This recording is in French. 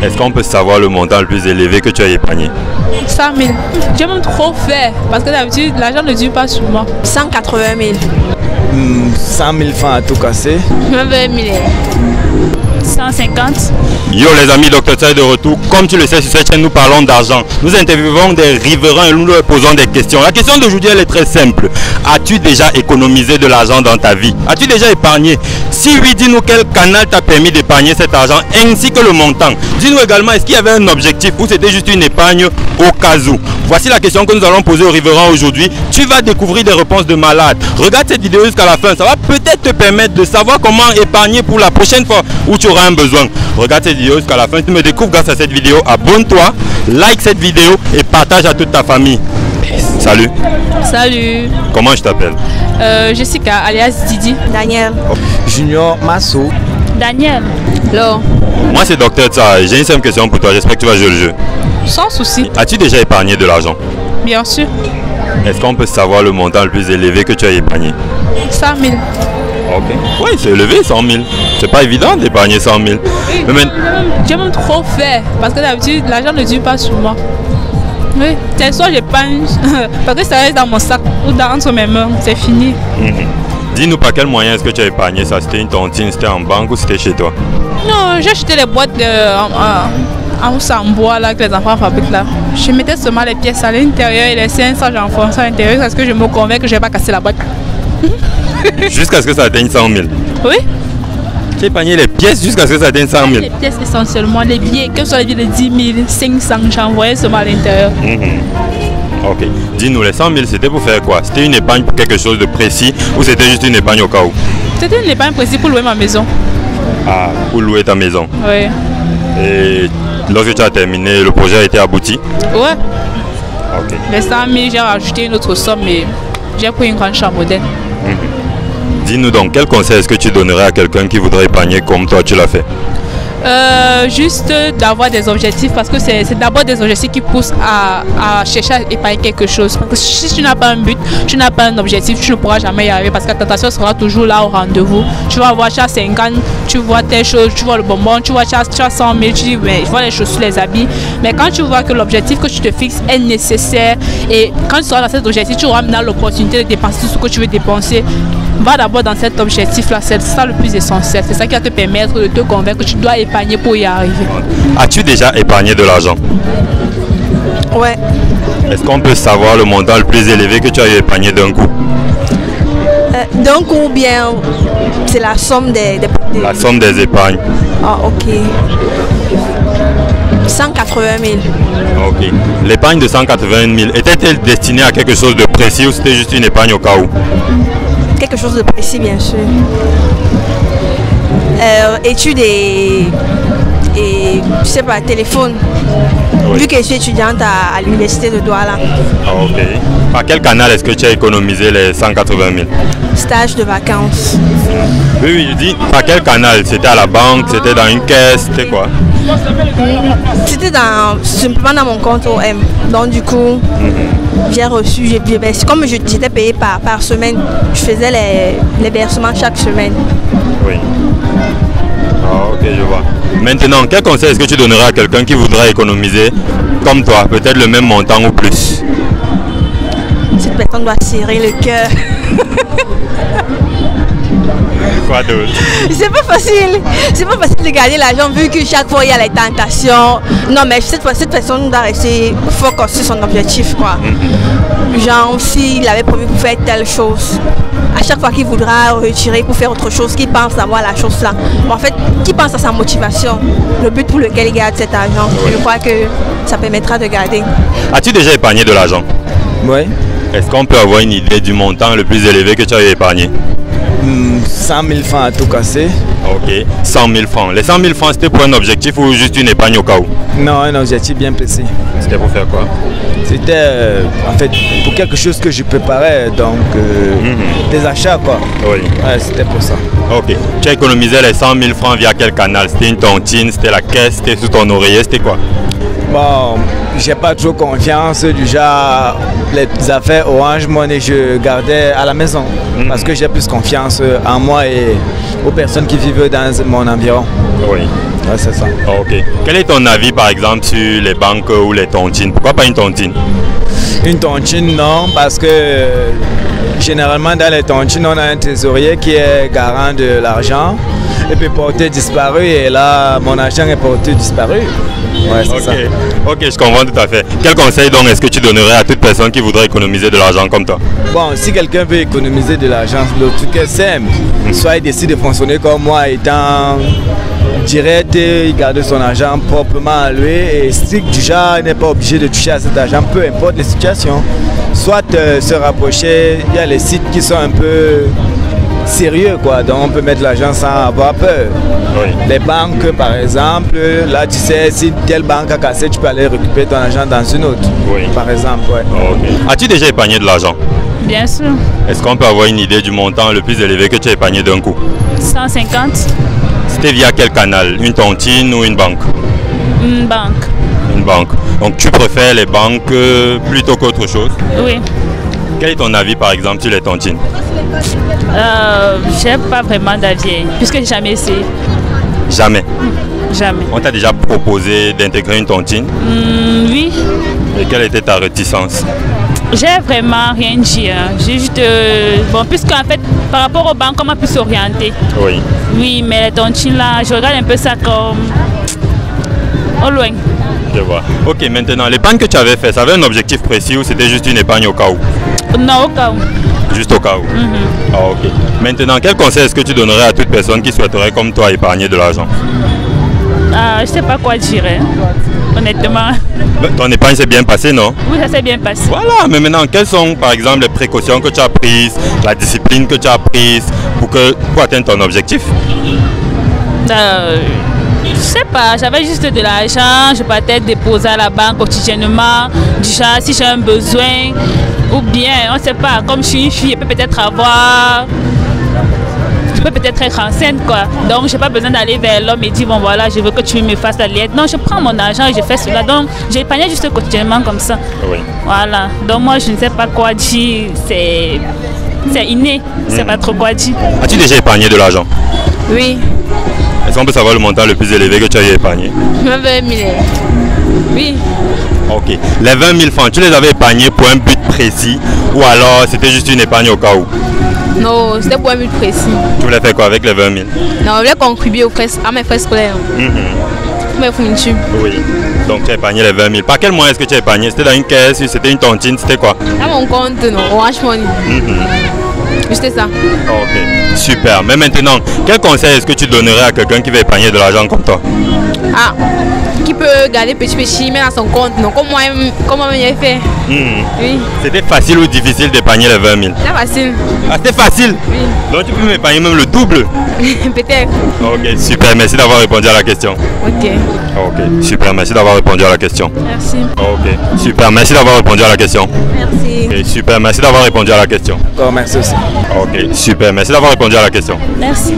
Est-ce qu'on peut savoir le montant le plus élevé que tu as épargné? 100 000. J'aime trop faire parce que d'habitude, l'argent ne dure pas sur moi. 180 000. 100 000 francs à tout casser. 20 000. 150. Yo les amis, Dr Tsai de retour. Comme tu le sais, sur cette chaîne, nous parlons d'argent. Nous interviewons des riverains et nous leur posons des questions. La question d'aujourd'hui, elle est très simple. As-tu déjà économisé de l'argent dans ta vie? As-tu déjà épargné? Si oui, dis-nous quel canal t'a permis d'épargner cet argent ainsi que le montant. Dis-nous également, est-ce qu'il y avait un objectif ou c'était juste une épargne au cas où? Voici la question que nous allons poser aux riverains aujourd'hui. Tu vas découvrir des réponses de malades. Regarde cette vidéo jusqu'à la fin. Ça va peut-être te permettre de savoir comment épargner pour la prochaine fois où tu auras un besoin. Regarde cette vidéo jusqu'à la fin. Tu me découvres grâce à cette vidéo. Abonne-toi, like cette vidéo et partage à toute ta famille. Salut. Salut. Comment je t'appelle? Jessica, alias Didi. Daniel. Junior Masso. Daniel. Lo. Moi c'est Dr Tsai. J'ai une simple question pour toi. J'espère que tu vas jouer le jeu. Sans souci. As-tu déjà épargné de l'argent? Bien sûr. Est-ce qu'on peut savoir le montant le plus élevé que tu as épargné? 100 000. Ok. Oui, c'est élevé 100 000. C'est pas évident d'épargner 100 000. Mais J'aime trop faire parce que d'habitude, l'argent ne dure pas sur moi. Oui, c'est soit j'épargne parce que ça reste dans mon sac ou entre mes mains. C'est fini. Dis-nous par quel moyen est-ce que tu as épargné ça? C'était une tontine, c'était en banque ou c'était chez toi? Non, j'ai acheté les boîtes en bois là, que les enfants fabriquent là. Je mettais seulement les pièces à l'intérieur et les 500 j'enfonçais à l'intérieur parce que je me convainc que je ne vais pas casser la boîte. Jusqu'à ce que ça atteigne 100 000. Oui. Tu as épargné les pièces jusqu'à ce que ça atteigne 100 000. Les pièces essentiellement, les billets, que ce soit les billets de 10 000, 500, j'envoyais seulement à l'intérieur. Ok. Dis-nous, les 100 000, c'était pour faire quoi? C'était une épargne pour quelque chose de précis ou c'était juste une épargne au cas où? C'était une épargne précise pour louer ma maison. Ah, pour louer ta maison. Oui. Et lorsque tu as terminé, le projet a été abouti? Ouais. Ok. Les 100 000, j'ai rajouté une autre somme, mais j'ai pris une grande chambre moderne. Dis-nous donc, quel conseil est-ce que tu donnerais à quelqu'un qui voudrait épargner comme toi tu l'as fait? Juste d'avoir des objectifs parce que c'est d'abord des objectifs qui poussent à chercher à épargner quelque chose. Parce que si tu n'as pas un but, tu n'as pas un objectif, tu ne pourras jamais y arriver parce que la tentation sera toujours là au rendez-vous. Tu vas voir chaque 50, tu vois telle chose, tu vois le bonbon, tu vois chaque 100 000, tu dis mais je vois les chaussures, les habits. Mais quand tu vois que l'objectif que tu te fixes est nécessaire et quand tu seras dans cet objectif, tu auras maintenant l'opportunité de dépenser tout ce que tu veux dépenser. Va d'abord dans cet objectif-là, c'est ça le plus essentiel. C'est ça qui va te permettre de te convaincre que tu dois épargner pour y arriver. As-tu déjà épargné de l'argent? Ouais. Est-ce qu'on peut savoir le montant le plus élevé que tu as épargné d'un coup? D'un coup, bien, c'est la somme des... La somme des épargnes. Ah, ok. 180 000. Ok. L'épargne de 180 000, était-elle destinée à quelque chose de précis ou c'était juste une épargne au cas où? Quelque chose de précis, bien sûr. Études et je sais pas, téléphone. Oui. Vu que je suis étudiante à l'université de Douala. Ah, ok. Par quel canal est-ce que tu as économisé les 180 000? Stage de vacances. Oui, oui, je dis, par quel canal? C'était à la banque, c'était dans une caisse, c'était quoi? C'était simplement dans mon compte OM. Donc du coup, j'ai reçu, comme j'étais payée par semaine, je faisais les versements chaque semaine. Oui. Ah, ok, je vois. Maintenant, quel conseil est-ce que tu donneras à quelqu'un qui voudrait économiser comme toi, peut-être le même montant ou plus? Cette personne doit serrer le cœur. Quoi d'autre? C'est pas facile. C'est pas facile de garder l'argent vu que chaque fois il y a les tentations. Non mais cette personne doit rester focus sur son objectif quoi. Genre s'il avait promis pour faire telle chose, à chaque fois qu'il voudra retirer pour faire autre chose, qu'il pense avoir la chose là. Mais en fait, qu'il pense à sa motivation, le but pour lequel il garde cet argent. Oui. Je crois que ça permettra de garder. As-tu déjà épargné de l'argent? Oui. Est-ce qu'on peut avoir une idée du montant le plus élevé que tu as épargné? 100 000 francs à tout casser. Ok, 100 000 francs. Les 100 000 francs, c'était pour un objectif ou juste une épargne au cas où? Non, un objectif bien précis. C'était pour faire quoi? C'était en fait pour quelque chose que je préparais, donc des achats quoi. Oui. Ouais, c'était pour ça. Ok. Tu as économisé les 100 000 francs via quel canal? C'était une tontine, c'était la caisse, c'était sous ton oreiller, c'était quoi? Bon, j'ai pas trop confiance du genre les affaires Orange Money, je gardais à la maison parce que j'ai plus confiance en moi et aux personnes qui vivent dans mon environ. Oui. Ouais, c'est ça. Ok. Quel est ton avis par exemple sur les banques ou les tontines? Pourquoi pas une tontine? Une tontine, non, parce que généralement dans les tontines, on a un trésorier qui est garant de l'argent et puis porté disparu, et là, mon argent est porté disparu. Ouais, c'est ça. Ok, je comprends tout à fait. Quel conseil donc est-ce que tu donnerais à toute personne qui voudrait économiser de l'argent comme toi? Bon, si quelqu'un veut économiser de l'argent, le truc est simple. Soit il décide de fonctionner comme moi, étant direct, il garde son argent proprement à lui et strict du genre, il n'est pas obligé de toucher à cet argent, peu importe les situations. Soit se rapprocher, il y a les sites qui sont un peu sérieux, quoi, donc on peut mettre l'argent sans avoir peur. Oui. Les banques par exemple, là tu sais, si telle banque a cassé, tu peux aller récupérer ton argent dans une autre. Oui. Par exemple, ouais. Okay. As-tu déjà épargné de l'argent? Bien sûr. Est-ce qu'on peut avoir une idée du montant le plus élevé que tu as épargné d'un coup? 150. C'était via quel canal? Une tontine ou une banque? Une banque. Une banque. Donc tu préfères les banques plutôt qu'autre chose? Oui. Quel est ton avis par exemple sur les tontines? J'ai pas vraiment d'avis, puisque j'ai jamais essayé. Jamais? Jamais. On t'a déjà proposé d'intégrer une tontine? Oui. Et quelle était ta réticence? J'ai vraiment rien dit. Hein. J'ai juste... bon, puisqu'en fait, par rapport aux banques, on pu s'orienter. Oui. Oui, mais les tontines là, je regarde un peu ça comme... au loin. Je vois. Ok, maintenant, l'épargne que tu avais fait, ça avait un objectif précis ou c'était juste une épargne au cas où? Non, au cas où. Juste au cas où? Ah, ok. Maintenant, quel conseil est-ce que tu donnerais à toute personne qui souhaiterait, comme toi, épargner de l'argent? Je sais pas quoi dire, hein. Honnêtement. Ton épargne s'est bien passée, non? Oui, ça s'est bien passé. Voilà, mais maintenant, quelles sont, par exemple, les précautions que tu as prises, la discipline que tu as prise pour atteindre ton objectif? Je sais pas, j'avais juste de l'argent, je partais déposer à la banque quotidiennement, du genre si j'ai un besoin, ou bien, on ne sait pas, comme je suis une fille, je peux peut-être être enceinte, quoi. Donc, je n'ai pas besoin d'aller vers l'homme et dire, bon voilà, je veux que tu me fasses la lettre. Non, je prends mon argent et je fais cela. Donc, j'épargnais juste quotidiennement comme ça. Oui. Voilà. Donc, moi, je ne sais pas quoi dire. C'est inné. Je ne sais pas trop quoi dire. As-tu déjà épargné de l'argent? Oui. Est-ce qu'on peut savoir le montant le plus élevé que tu as épargné? 20 000. Oui. Ok. Les 20 000 francs, tu les avais épargnés pour un but précis ou alors c'était juste une épargne au cas où? Non, c'était pour un but précis. Tu voulais faire quoi avec les 20 000? Non, je voulais contribuer à mes frais scolaires. Mes fournitures. Oui. Donc tu as épargné les 20 000. Par quel moyen est-ce que tu as épargné? C'était dans une caisse, c'était une tontine, c'était quoi? À mon compte, non, Orange Money. C'était ça. Ok, super. Mais maintenant, quel conseil est-ce que tu donnerais à quelqu'un qui veut épargner de l'argent comme toi? Ah, qui peut garder petit, mais dans son compte, non? Comme moi j'ai fait. Oui. C'était facile ou difficile d'épargner les 20 000? C'est facile. Ah, c'était facile? Oui. Donc tu peux m'épargner même le double? Peut-être. Ok, super. Merci d'avoir répondu à la question. Ok. Ok, super. Merci d'avoir répondu à la question. Merci. Ok, super. Merci d'avoir répondu à la question. Merci. Ok, super. Merci d'avoir répondu à la question. D'accord, merci aussi. Ok, super. Merci d'avoir répondu à la question. Merci.